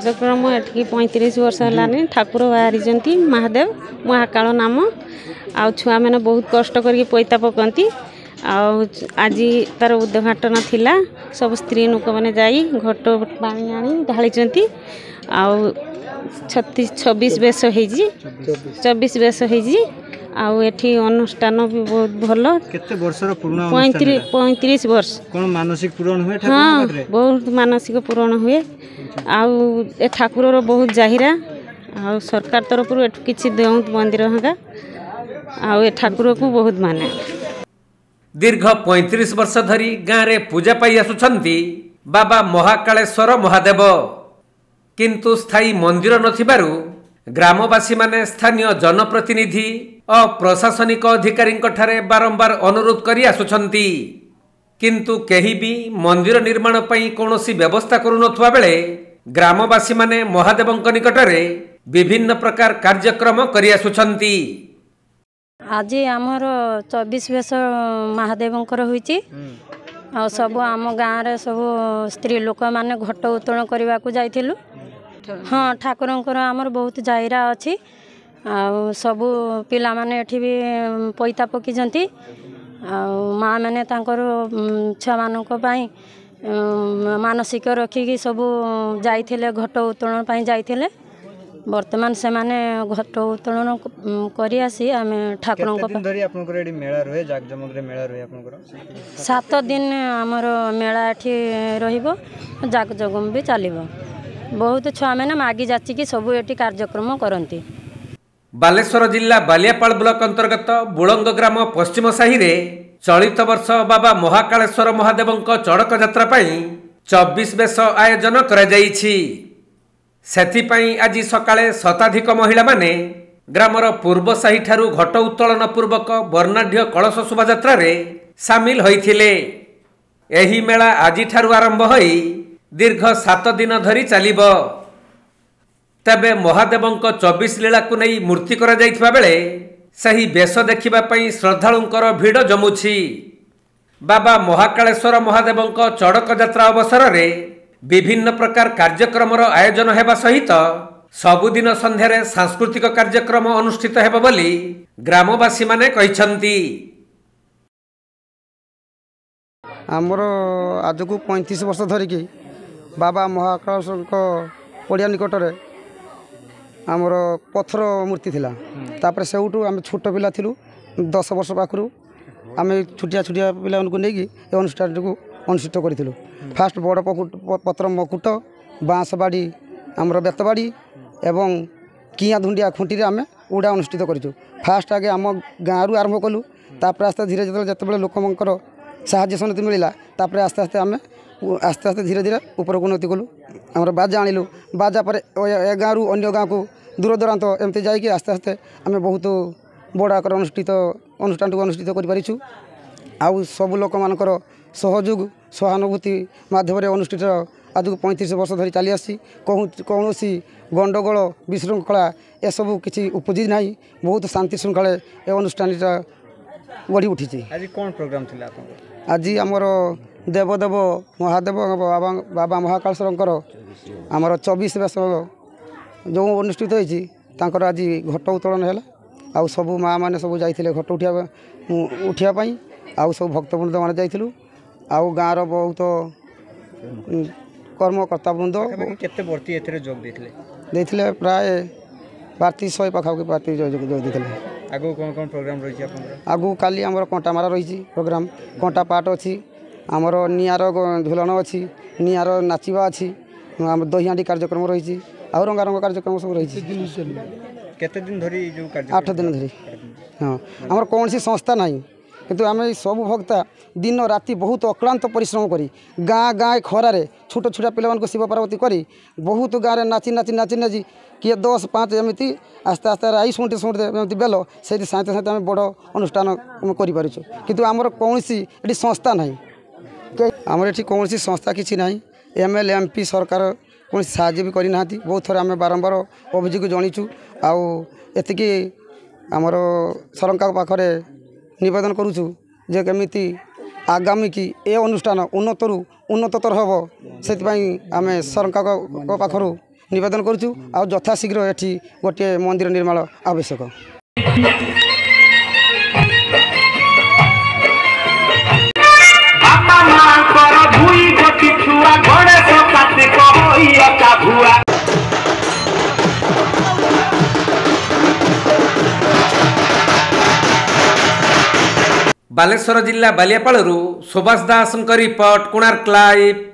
कार्यक्रम एटिकी 35 वर्ष है ठाकुर बाहरी महादेव महाकाल नाम आ छुआ मैंने बहुत कष्ट करके पैता पकती आज तार उद्घाटन थिला सब स्त्री लोक मैंने जाई घट पानी आनी ढाली आउ 26 बेस हो 24 बेस हो एठी अनुष्ठान भी बहुत भल केते वर्षर पूर्ण 35 वर्ष कोन मानसिक पूर्ण हुए ठाकुर हाँ बहुत मानसिक पूर्ण हुए आउ ए ठाकुर रो बहुत जाहिरा आउ सरकार तरफ किसी देउत मंदिर हगा आउ ए ठाकुर को बहुत माने दीर्घ 35 वर्ष धरी गाँव रे पूजा पाई आसुछंती बाबा महाकालेश्वर महादेव किंतु स्थायी मंदिर नथिबारु ग्रामवासी माने स्थानीय जनप्रतिनिधि और प्रशासनिक अधिकारी बारंबार अनुरोध करी आसुछंती किंतु केही भी मंदिर निर्माण पई कोनोसी व्यवस्था करुनथुवा बेले ग्रामवासी माने महादेवंक निकटरे विभिन्न प्रकार कार्यक्रम करी आसुछंती। आज आमर 24 बेस महादेवंकर होईची आ सब आम गाँव रे सब स्त्री लोक माने घट उत्तोलन करने को जाइथिलु। हाँ ठाकुरंकर आमर बहुत जाहिरा अच्छी सबू पिला माने एठी भी पैता पकिजंती माँ मैंने छुआ मानक मानसिक रखिकी सबू जाइथिले घट उत्तोलन पई जाइथिले वर्तमान से माने घट उत्तोलन करी आसी आमे ठाकुरंक मेला रहे जाकजमक रे मेला रहे आपनकर 7 दिन आमर मेला एठी रहिबो जाकजगम भी चलिबो बहुत छुआ मैंने मागी जाची कि सबू एटी कार्यक्रम करती। बालेश्वर जिला बालियापाल ब्लॉक अंतर्गत बुलंग ग्राम पश्चिम साहि रे चलित वर्ष बाबा महाकालेश्वर महादेवंक चड़क यात्रा पाई 24 बेस आयोजन करा जाईछि। सेथिपाई आज सकाळे शताधिक महिला माने ग्रामर पूर्व साहि ठारू घट उत्तोलन पूर्वक वर्णाढ्य कलश शोभायात्रा रे सामिल होइथिले। एही मेला आज ठारू आरंभ होई दीर्घ 7 दिन धरी चलिब। तबे महादेवंक 24 लीला को नहीं मूर्ति करा जाइथिबा बेले सही बेश देखिबा पई श्रद्धालुंकर भीड़ जमुछि। बाबा महाकालेश्वर महादेवंक चड़क यात्रा अवसर रे विभिन्न प्रकार कार्यक्रम आयोजन हेबा सहित सबुदिन संध्यारे सांस्कृतिक कार्यक्रम अनुष्ठित हेबो बोली ग्रामवासी माने कहिसंती। आमर आज को 35 वर्ष धरिकी बाबा महाकालेश्वर पड़िया निकटरे आमर पत्थर मूर्ति थिला तापर सेउटू आम छोट पिला थिलु 10 वर्ष पाखरु आम छुटिया छुटिया पिला को लेकिन ये अनुष्ठान को अनुष्ठित करूँ। फास्ट बड़ पत्र मकुट बाँस बाड़ी आमर बेतबाड़ी एवं किया धुंडिया खुंटी आम उड़ा अनुष्ठित करूँ। फास्ट आगे आम गाँव आरंभ कलु तापर आस्ते धीरे जिते लोकर साहाय्य समिति मिलला तापर आस्ते आस्ते आम आस्ते आस्ते धीरे धीरे ऊपर को उन्नति कलु आम बाजा आणिलु बाजा पर ए गाँव अन्य गाँव को दूर दूरांत एमती जाकि आस्ते आस्ते आम बहुत बड़ आकार अनुष्ठान को अनुष्ठित कर आउ सब लोक मानकर सहयोग सहानुभूति माध्यम अनुष्ठित आज को 35 वर्ष धरी चली आसी कौन गंडगोल विशृंखला एसबू किसी उपजी ना बहुत शांति श्रृंखला ए अनुष्ठान गढ़ी उठी। आज कौन प्रोग्राम थिला आज आमर देवदेव महादेव बाबा महाकालेश्वर आमर 24 बेस जो अनुष्ठित होती आज घट उत्तोलन है आउ सबू माँ मैंने सब जाइए घट उठापी आउ सब भक्तवृंद मैंने जाइलु आउ गाँव बहुत कर्मकर्ता वृंद केते वर्ती एथरे जोग देथिले प्राय पार्टी 100 पाखापाखि पार्टी जोग देते। आगु कौन प्रोग्राम रही आगु काली आमर कंटा मारा रही प्रोग्राम कंटा पाठ अच्छी आमर निआर झुलन अच्छी निआर नाचवा अच्छी आम दही हांडी कार्यक्रम रही आउ रंगारंग कार्यक्रम सब रही केते दिन धरी जो 8 दिन धरी। हाँ आमर कौन सी संस्था ना किंतु आम सब भक्ता दिन राति बहुत अक्लांत परिश्रम करी गाँ गाँ खरारे छोट छोटा पिला शिव पार्वती करी बहुत गाँव में नाची नाची नाची नाची किए 10 5 एमती आस्ते आस्ते आई शुणते शुणते बेल से साथ साथ आम बड़ अनुष्ठान करूँ किंतु आमर कौन ये संस्था ना आमर ये कौन संस्था किसी ना MLA MP सरकार कौन साहय भी करना बहुत थर आम बारंबार अभियोग जणीचु आती आमर सरकार पाखे निवेदन करुचु जे केमिति आगामी की ए अनुष्ठान उन्नतरू उन्नततर हम से आम सरकार पाखर निवेदन करुचु आ यथाशीघ्र एठी गोटे मंदिर निर्माण आवश्यक। बालेश्वर जिला बालियापालरू सुभाष दास रिपोर्ट कोणार्क लाइव।